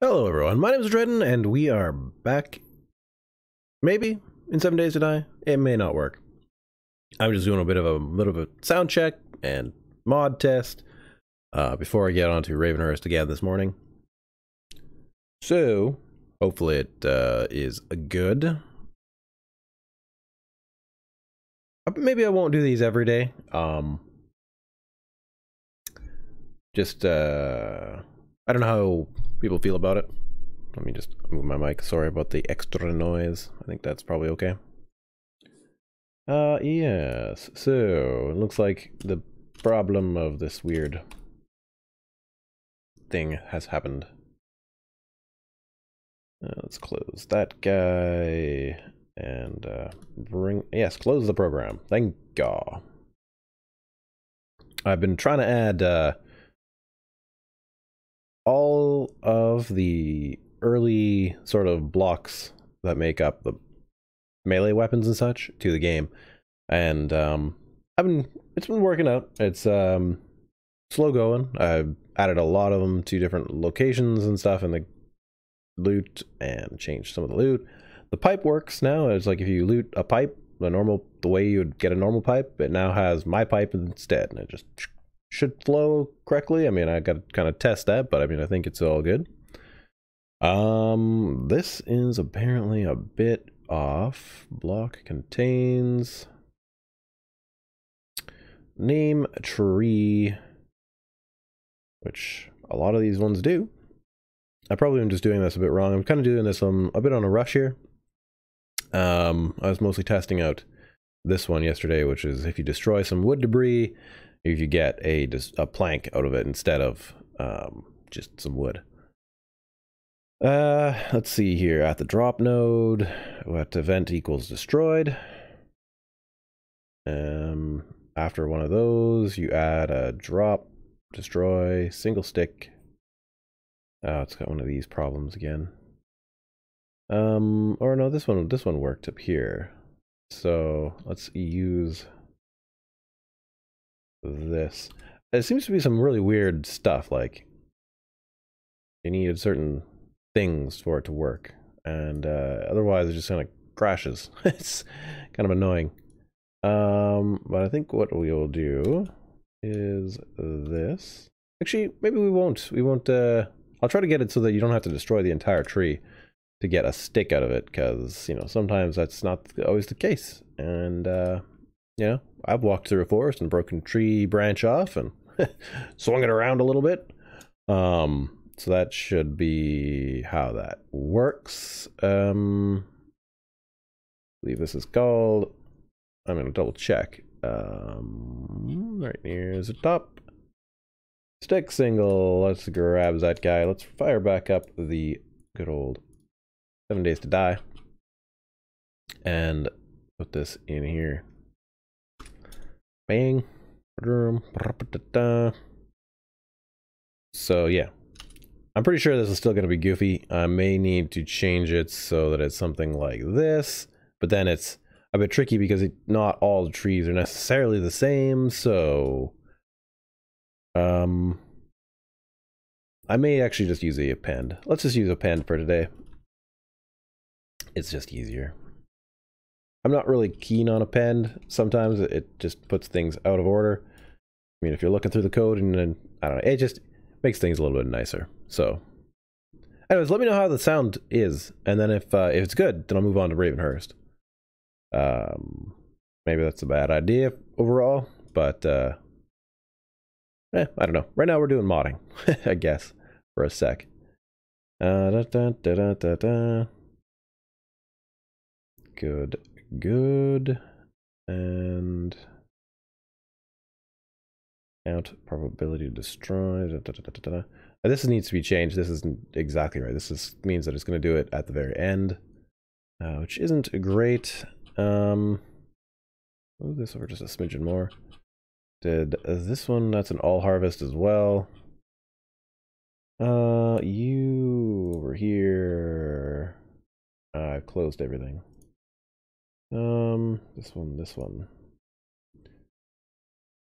Hello everyone, my name is Adreden, and we are back, maybe, in 7 days to die. It may not work. I'm just doing a bit of a sound check and mod test before I get onto Ravenhearst again this morning. So, hopefully it is good. Maybe I won't do these every day. I don't know how people feel about it. Let me just move my mic. Sorry about the extra noise. I think that's probably okay. Yes. So, it looks like the problem of this weird thing has happened. Let's close that guy and close the program. Thank God. I've been trying to add all of the early sort of blocks that make up the melee weapons and such to the game, and it's been working out. It's slow going. I've added a lot of them to different locations and stuff in the loot and changed some of the loot. The pipe works now. It's like if you loot a pipe the way you would get a normal pipe, it now has my pipe instead, and it just should flow correctly. I mean, I got to kind of test that, but I mean, I think it's all good. This is apparently a bit off. Block contains name tree, which a lot of these ones do. I probably am just doing this a bit wrong. I'm kind of doing this a bit on a rush here. I was mostly testing out this one yesterday, which is if you destroy some wood debris, you get a plank out of it instead of just some wood. Let's see here. At the drop node, what event equals destroyed. After one of those, you add a drop, destroy, single stick. Oh, it's got one of these problems again. Or no, this one worked up here. So let's use this. It seems to be some really weird stuff, like you needed certain things for it to work, and otherwise it just kind of crashes. It's kind of annoying. But I think what we will do is this. Actually, maybe we won't. I'll try to get it so that you don't have to destroy the entire tree to get a stick out of it, because, you know, sometimes that's not always the case. And, you know, I've walked through a forest and broken tree branch off and swung it around a little bit. So that should be how that works. I believe this is called, I'm going to double check. Right here's the top. Stick single. Let's grab that guy. Let's fire back up the good old 7 days to die and put this in here. Bang. So yeah, I'm pretty sure this is still going to be goofy. I may need to change it so that it's something like this, but then it's a bit tricky because not all the trees are necessarily the same. So I may actually just use a append. Let's just use append for today. It's just easier. I'm not really keen on append. Sometimes it just puts things out of order. I mean, if you're looking through the code and then, I don't know, it just makes things a little bit nicer. So anyways, let me know how the sound is, and then if it's good, then I'll move on to Ravenhearst. Maybe that's a bad idea overall, but I don't know. Right now we're doing modding, I guess, for a sec. Good. And count probability to destroy. This needs to be changed. This isn't exactly right. Means that it's going to do it at the very end, which isn't great. Move this over just a smidgen more. Did this one? That's an all harvest as well. You over here. I've closed everything. This one.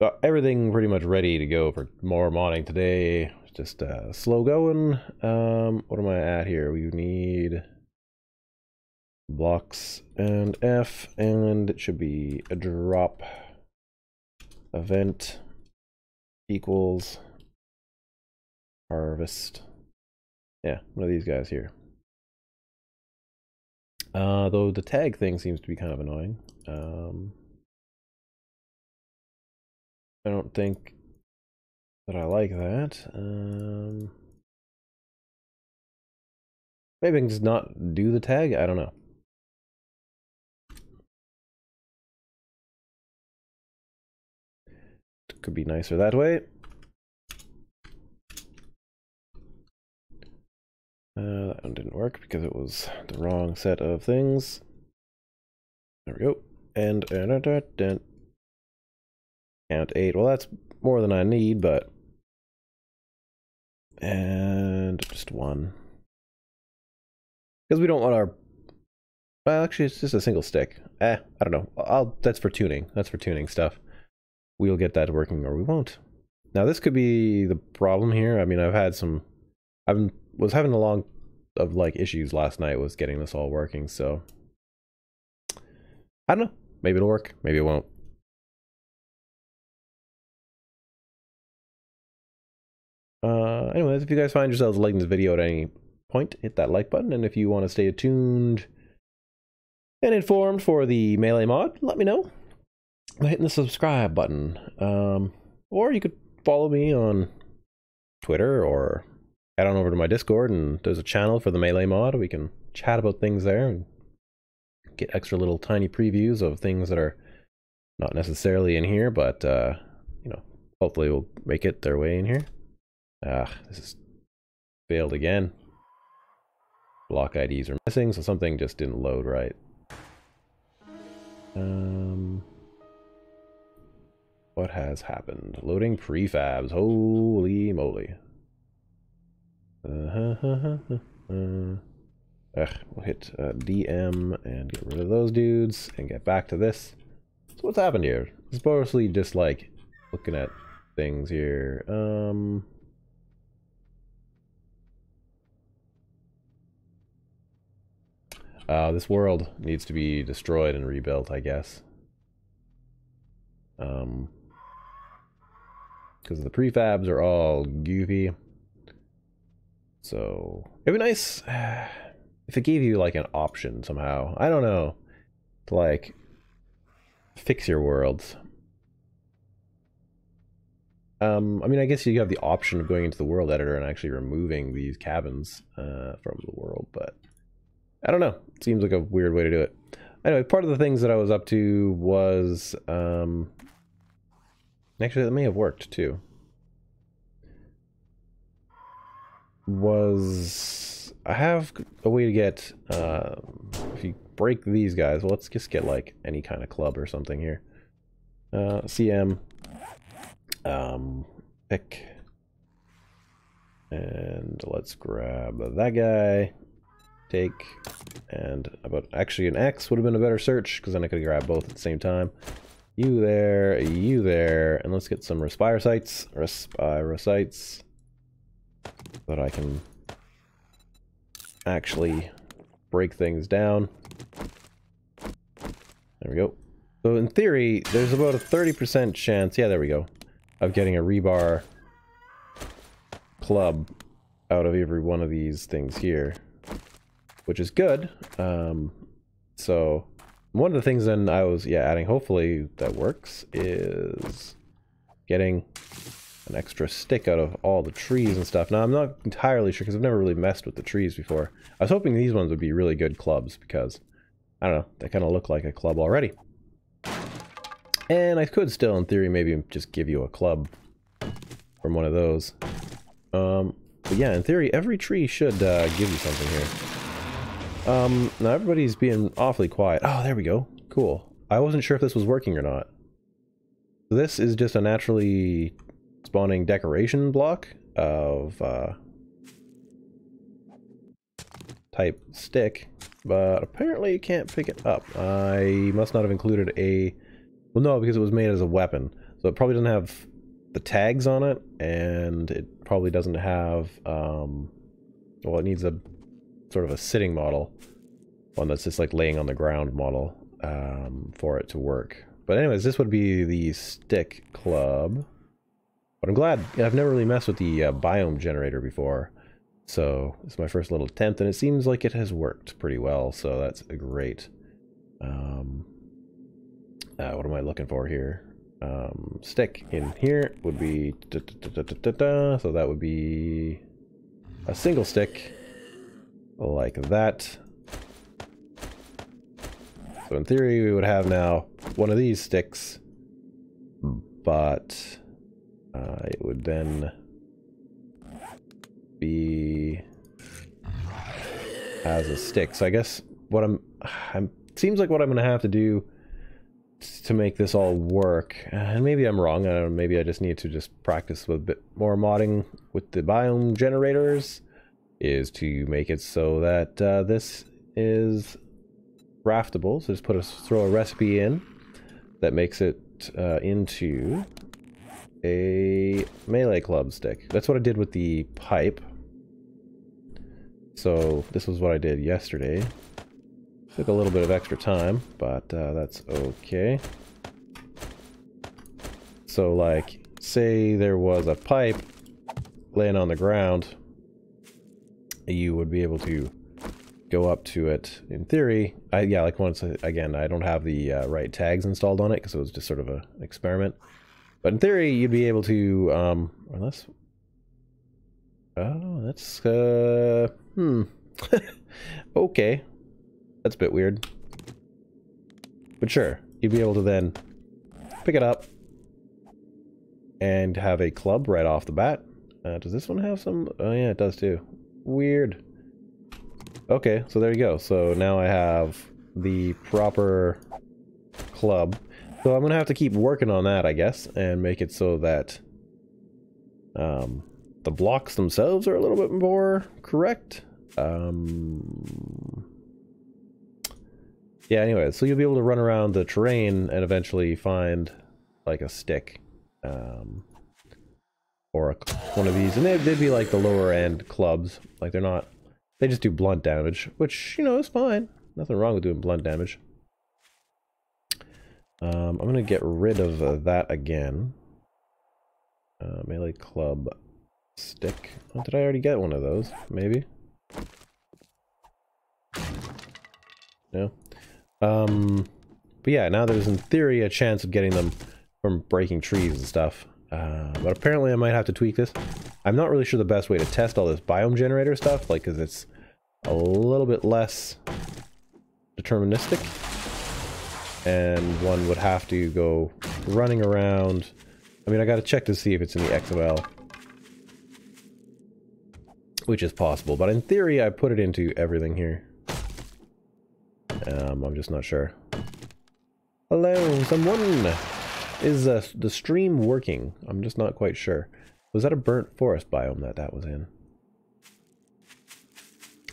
Got everything pretty much ready to go for more modding today. just slow going. What am I at here? We need blocks and F, and it should be a drop event equals harvest. Yeah, one of these guys here. Though the tag thing seems to be kind of annoying. I don't think that I like that. Maybe I can just not do the tag? I don't know. Could be nicer that way. That one didn't work because it was the wrong set of things. There we go. And count 8. Well, that's more than I need, but and just 1 because we don't want our. Well, actually, it's just a single stick. I don't know. That's for tuning. That's for tuning stuff. We'll get that working, or we won't. Now, this could be the problem here. I mean, I was having a lot of like issues last night with getting this all working, so I don't know. Maybe it'll work. Maybe it won't. Anyways, if you guys find yourselves liking this video at any point, hit that like button, and if you want to stay tuned and informed for the melee mod, let me know by hitting the subscribe button. Or you could follow me on Twitter or head on over to my Discord, and there's a channel for the melee mod. We can chat about things there and get extra little tiny previews of things that are not necessarily in here, but you know, hopefully will make it their way in here. This is failed again. Block IDs are missing, so something just didn't load right. What has happened? Loading prefabs. Holy moly. We'll hit DM and get rid of those dudes and get back to this. So what's happened here? It's mostly just like looking at things here. This world needs to be destroyed and rebuilt, I guess. Because the prefabs are all goofy. So it'd be nice if it gave you like an option somehow. I don't know, to like fix your worlds. I mean, I guess you have the option of going into the world editor and actually removing these cabins from the world, but I don't know. It seems like a weird way to do it. Anyway, part of the things that I was up to was actually that may have worked too. I have a way to get if you break these guys, well, let's just get like any kind of club or something here. CM pick, and let's grab that guy, take, and actually an X would have been a better search because then I could grab both at the same time. You there, and let's get some respirocytes, so that I can actually break things down. There we go. So in theory, there's about a 30% chance, yeah, there we go, of getting a rebar club out of every one of these things here, which is good. So one of the things then I was adding, hopefully that works, is getting an extra stick out of all the trees and stuff. Now I'm not entirely sure because I've never really messed with the trees before. I was hoping these ones would be really good clubs because, I don't know, they kind of look like a club already. And I could still, in theory, maybe just give you a club from one of those. But yeah, in theory, every tree should give you something here. Now everybody's being awfully quiet. Oh, there we go. Cool. I wasn't sure if this was working or not. This is just a naturally spawning decoration block of type stick, but apparently you can't pick it up. I must not have included a... Well, no, because it was made as a weapon, so it probably doesn't have the tags on it, and it probably doesn't have, well, it needs a sort of a sitting model, one that's just like laying on the ground model, for it to work. But anyways, this would be the stick club. But I'm glad, I've never really messed with the biome generator before, so it's my first little attempt, and it seems like it has worked pretty well, so that's great. What am I looking for here? Stick in here would be so that would be a single stick like that. So in theory we would have now one of these sticks, but it would then be as a stick. So I guess what seems like what I'm gonna have to do to make this all work, and maybe I'm wrong, I don't know, maybe I just need to just practice with a bit more modding with the biome generators, is to make it so that this is craftable. So just throw a recipe in that makes it into a melee club stick. That's what I did with the pipe. So this was what I did yesterday. Took a little bit of extra time, but that's okay. So like, say there was a pipe laying on the ground, you would be able to go up to it in theory. Yeah, like once, again, I don't have the right tags installed on it because it was just sort of an experiment. But in theory, you'd be able to, unless... Oh, that's, okay. That's a bit weird. But sure, you'd be able to then pick it up and have a club right off the bat. Does this one have some? Oh yeah, it does too. Weird. Okay, so there you go. So now I have the proper club. So I'm gonna have to keep working on that, I guess, and make it so that the blocks themselves are a little bit more correct. Yeah, anyway, so you'll be able to run around the terrain and eventually find, like, a stick. Or one of these. And they'd be like the lower end clubs. Like, they're not... They just do blunt damage, which, you know, is fine. Nothing wrong with doing blunt damage. I'm going to get rid of that again. Melee club stick. Oh, did I already get one of those? Maybe? No? But yeah, now there's in theory a chance of getting them from breaking trees and stuff. But apparently I might have to tweak this. I'm not really sure the best way to test all this biome generator stuff, like, because it's a little bit less deterministic. And one would have to go running around. I mean, I gotta check to see if it's in the XML. Which is possible, but in theory I put it into everything here. I'm just not sure. Hello, someone! Is the stream working? I'm just not quite sure. Was that a burnt forest biome that was in?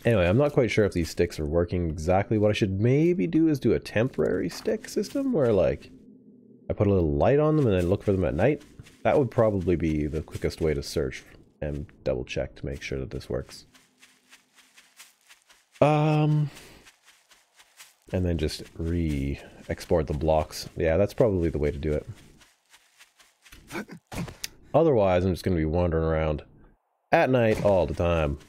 Anyway, I'm not quite sure if these sticks are working exactly. What I should maybe do is do a temporary stick system where, like, I put a little light on them and then look for them at night. That would probably be the quickest way to search and double check to make sure that this works. And then just re-export the blocks. Yeah, that's probably the way to do it. Otherwise, I'm just going to be wandering around at night all the time.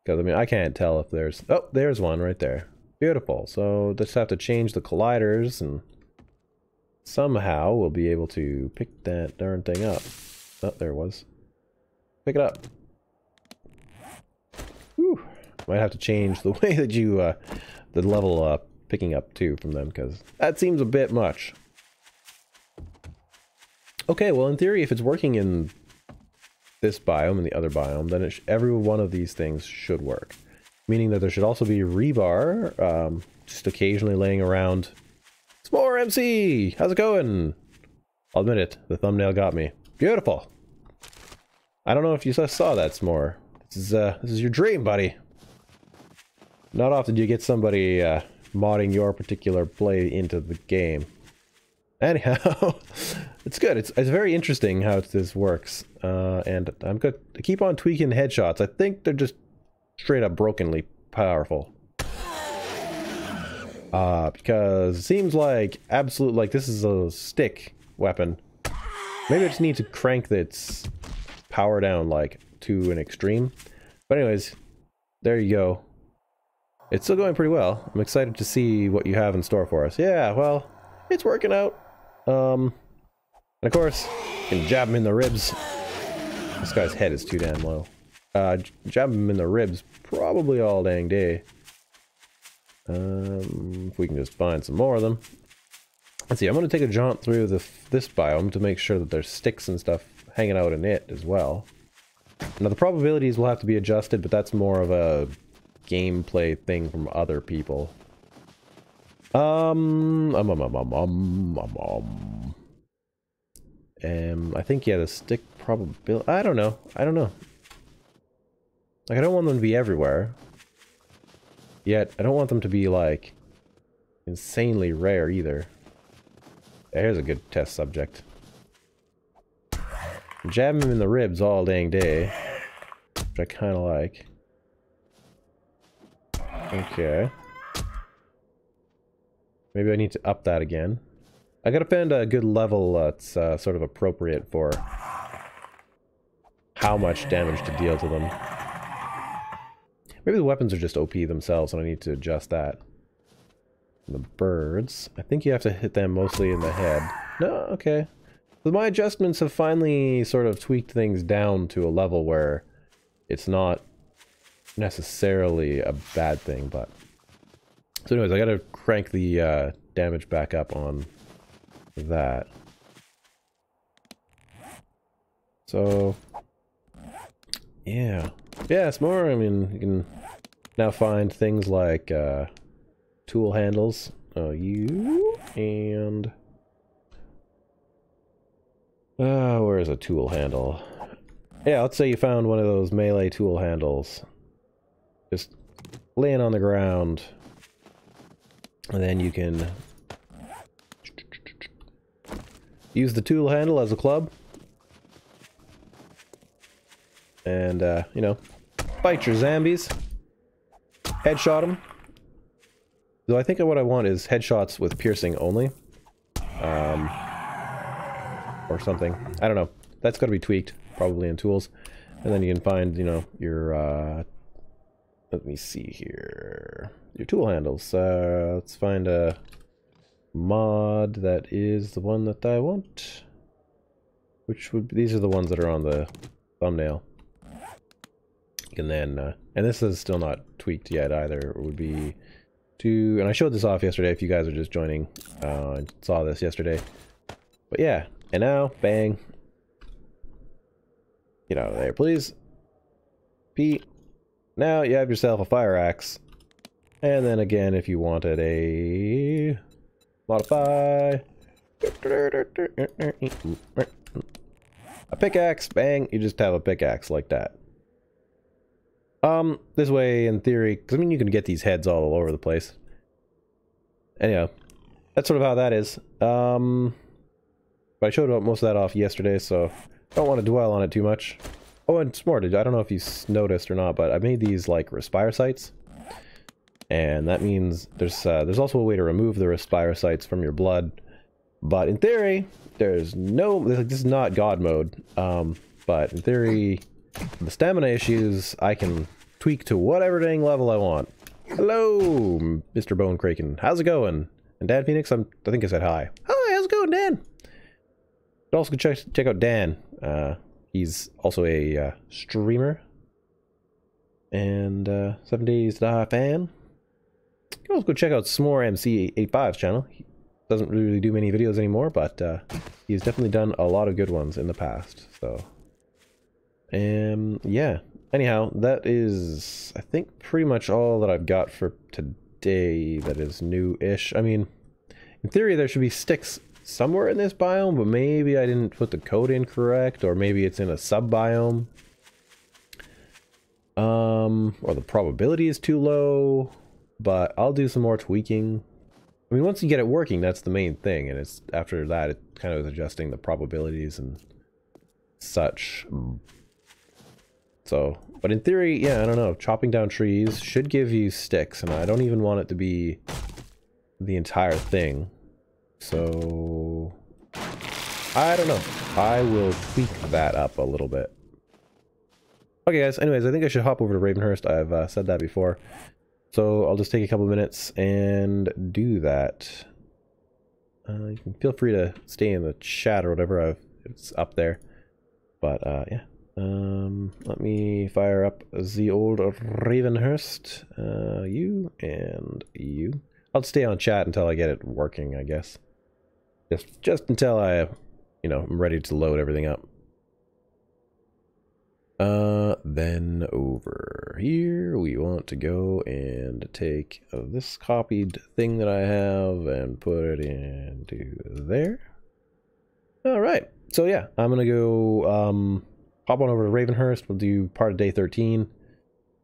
Because, I mean, I can't tell if there's... Oh, there's one right there. Beautiful. So, just have to change the colliders, and somehow we'll be able to pick that darn thing up. Oh, there it was. Pick it up. Whew. Might have to change the way that you, the level picking up too from them, because that seems a bit much. Okay, well in theory, if it's working in this biome and the other biome, then every one of these things should work. Meaning that there should also be rebar, just occasionally laying around. S'more MC! How's it going? I'll admit it, the thumbnail got me. Beautiful! I don't know if you saw that, S'more. This is your dream, buddy. Not often do you get somebody modding your particular play into the game. Anyhow, it's good. It's very interesting how this works. And I'm going to keep on tweaking headshots. I think they're just straight up brokenly powerful. Because it seems like this is a stick weapon. Maybe I just need to crank its power down, like, to an extreme. But anyways, there you go. It's still going pretty well. I'm excited to see what you have in store for us. Yeah, well, it's working out. And of course, you can jab him in the ribs. This guy's head is too damn low. Jab him in the ribs probably all dang day. If we can just find some more of them. Let's see, I'm going to take a jaunt through this biome to make sure that there's sticks and stuff hanging out in it as well. Now the probabilities will have to be adjusted, but that's more of a gameplay thing from other people. I think, yeah, the stick probability... I don't know. Like, I don't want them to be everywhere. Yet, I don't want them to be, like, insanely rare either. Yeah, here's a good test subject. Jab him in the ribs all dang day. Which I kind of like. Okay. Maybe I need to up that again. I gotta find a good level that's sort of appropriate for how much damage to deal to them. Maybe the weapons are just OP themselves and I need to adjust that. The birds. I think you have to hit them mostly in the head. No, okay. So my adjustments have finally sort of tweaked things down to a level where it's not necessarily a bad thing, but... So anyways, I gotta crank the damage back up on that. So... Yeah. Yeah, it's more, I mean, you can now find things like, tool handles. You... and... where is a tool handle? Yeah, let's say you found one of those melee tool handles. Just laying on the ground. And then you can use the tool handle as a club. And, you know, fight your zombies. Headshot them. Though I think what I want is headshots with piercing only. Or something. I don't know. That's got to be tweaked, probably in tools. And then you can find, you know, your, let me see here. Your tool handles. Let's find a mod that is the one that I want. Which would be, these are the ones that are on the thumbnail. And then, and this is still not tweaked yet either. It would be to, and I showed this off yesterday if you guys are just joining, and saw this yesterday. But yeah, and now, bang. Get out of there, please. P. Now you have yourself a fire axe. And then again, if you wanted a modify a pickaxe, bang, you just have a pickaxe like that. This way, in theory, because I mean, you can get these heads all over the place. Anyhow, that's sort of how that is. But I showed most of that off yesterday, so I don't want to dwell on it too much. Oh, and it's more, I don't know if you noticed or not, but I made these, like, respire sites. And that means there's also a way to remove the respire sites from your blood. But in theory, there's no... This is not God mode. But in theory, the stamina issues, I can tweak to whatever dang level I want. Hello, Mr. Bone Kraken. How's it going? And Dan Phoenix, I think I said hi. Hi, how's it going, Dan? But also check out Dan. He's also a streamer. And 7 Days to Die fan. You can also go check out S'more MC85's channel. He doesn't really do many videos anymore, but he's definitely done a lot of good ones in the past. So, yeah. Anyhow, that is, I think, pretty much all that I've got for today that is new-ish. I mean, in theory, there should be sticks somewhere in this biome, but maybe I didn't put the code in correct, or maybe it's in a sub-biome. Or the probability is too low, but I'll do some more tweaking. I mean, once you get it working, that's the main thing, and it's after that, it kind of is adjusting the probabilities and such. So, but in theory, yeah, I don't know. Chopping down trees should give you sticks, and I don't even want it to be the entire thing. So, I don't know. I will tweak that up a little bit. Okay, guys. Anyways, I think I should hop over to Ravenhearst. I've said that before. So I'll just take a couple of minutes and do that. You can feel free to stay in the chat or whatever. It's up there. But yeah. Let me fire up the old Ravenhearst. You and you. I'll stay on chat until I get it working, I guess. Just until I, I'm ready to load everything up. Then over here, we want to go and take this copied thing that I have and put it into there. All right. So yeah, I'm going to go, hop on over to Ravenhearst. We'll do part of day 13.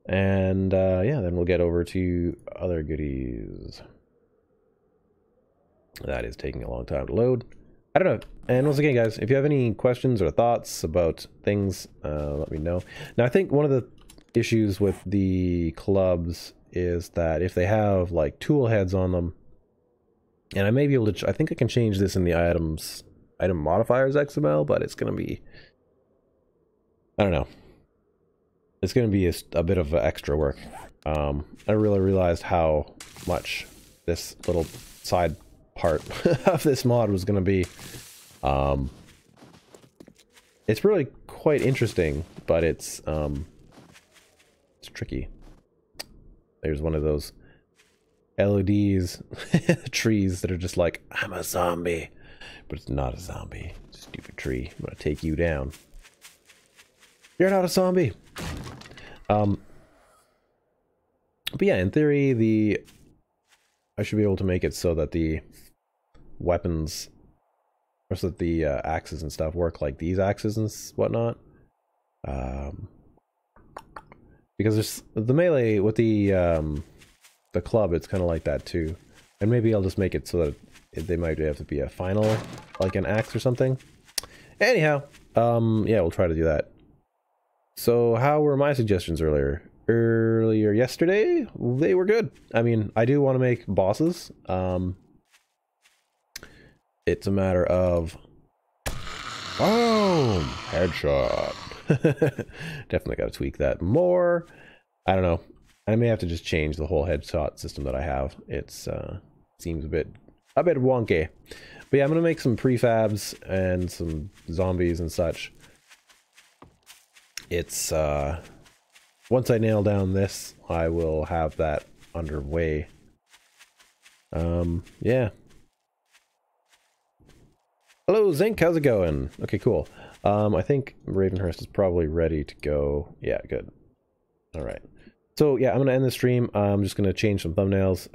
And, yeah, then we'll get over to other goodies. That is taking a long time to load. I don't know. And once again, guys, if you have any questions or thoughts about things, let me know. Now, I think one of the issues with the clubs is that if they have, like, tool heads on them, and I may be able to, I think I can change this in the item modifiers XML, but it's going to be, I don't know. It's going to be a bit of extra work. I really realized how much this little side part of this mod was going to be. It's really quite interesting, but it's tricky. There's one of those LEDs trees that are just like, I'm a zombie, but it's not a zombie. Stupid tree. I'm gonna take you down. You're not a zombie. But yeah, in theory, I should be able to make it so that the weapons, or so that the axes and stuff work like these axes and whatnot. Because there's the melee with the club, it's kind of like that too. And maybe I'll just make it so that they might have to be a final, like an axe or something. Anyhow, yeah, we'll try to do that. So how were my suggestions earlier? Earlier yesterday, they were good. I mean, I do want to make bosses. It's a matter of, boom, headshot. Definitely got to tweak that more. I don't know. I may have to just change the whole headshot system that I have. It's seems a bit wonky. But yeah, I'm gonna make some prefabs and some zombies and such. It's once I nail down this, I will have that underway. Yeah. Hello, Zinc. How's it going? Okay, cool. I think Ravenhearst is probably ready to go. Yeah, good. All right. So yeah, I'm gonna end the stream. I'm just gonna change some thumbnails.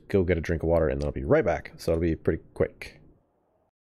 Go get a drink of water, and then I'll be right back. So it'll be pretty quick.